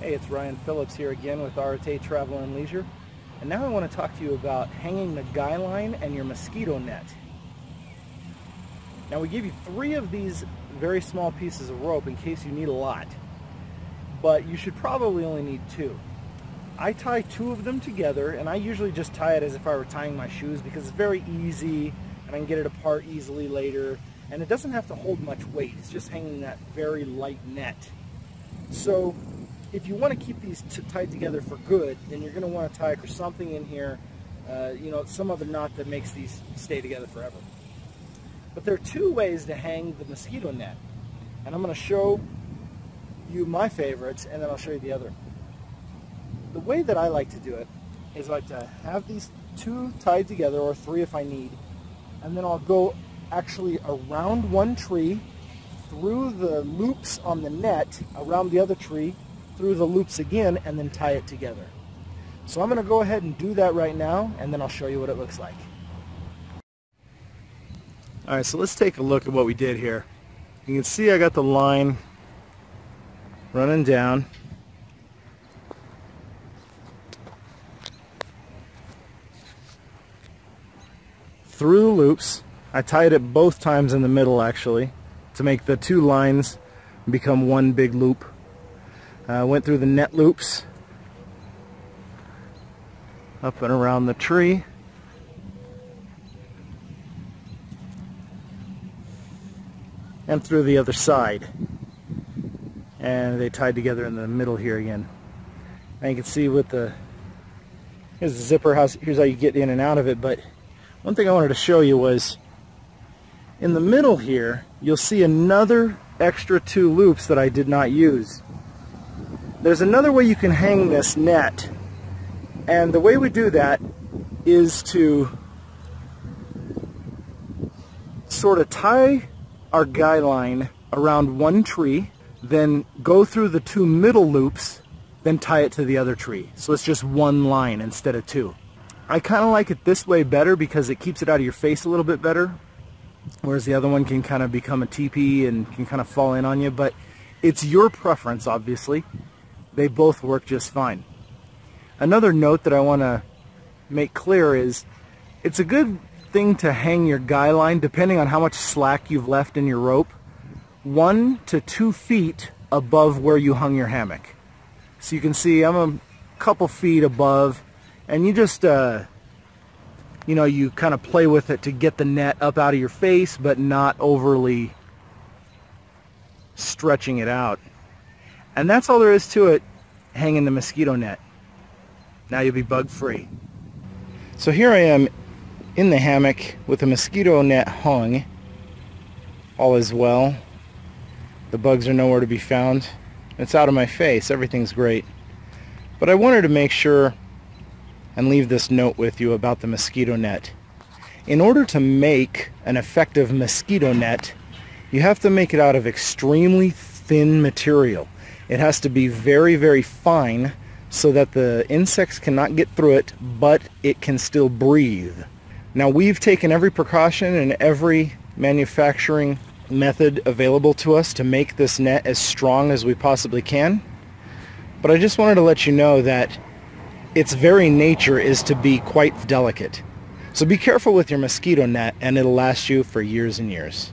Hey, it's Ryan Phillips here again with RTA Travel and Leisure. And now I want to talk to you about hanging the guy line and your mosquito net. Now we give you 3 of these very small pieces of rope in case you need a lot. But you should probably only need 2. I tie 2 of them together, and I usually just tie it as if I were tying my shoes because it's very easy and I can get it apart easily later. And it doesn't have to hold much weight. It's just hanging that very light net. So if you want to keep these tied together for good, then you're going to want to tie something in here, some other knot that makes these stay together forever. But there are 2 ways to hang the mosquito net. And I'm going to show you my favorites, and then I'll show you the other. The way that I like to do it is I like to have these 2 tied together, or 3 if I need, and then I'll go actually around one tree, through the loops on the net, around the other tree, through the loops again, and then tie it together. So I'm going to go ahead and do that right now, and then I'll show you what it looks like. Alright, so let's take a look at what we did here. You can see I got the line running down. Through the loops. I tied it both times in the middle actually to make the 2 lines become one big loop. Went through the net loops up and around the tree, and through the other side, and they tied together in the middle here again. And you can see with here's the zipper, here's how you get in and out of it. But one thing I wanted to show you was in the middle here you'll see another extra 2 loops that I did not use. There's another way you can hang this net, and the way we do that is to sort of tie our guy line around one tree, then go through the 2 middle loops, then tie it to the other tree. So it's just one line instead of 2. I kind of like it this way better because it keeps it out of your face a little bit better, whereas the other one can kind of become a teepee and can kind of fall in on you. But it's your preference, obviously. They both work just fine. Another note that I want to make clear is it's a good thing to hang your guy line, depending on how much slack you've left in your rope, 1 to 2 feet above where you hung your hammock. So you can see I'm a couple feet above, and you just you kind of play with it to get the net up out of your face, but not overly stretching it out. And that's all there is to it, hanging the mosquito net. Now you'll be bug free. So here I am in the hammock with the mosquito net hung. All is well. The bugs are nowhere to be found. It's out of my face. Everything's great. But I wanted to make sure and leave this note with you about the mosquito net. In order to make an effective mosquito net, you have to make it out of extremely thin material. It has to be very, very fine so that the insects cannot get through it, but it can still breathe. Now, we've taken every precaution and every manufacturing method available to us to make this net as strong as we possibly can. But I just wanted to let you know that its very nature is to be quite delicate. So be careful with your mosquito net, and it'll last you for years and years.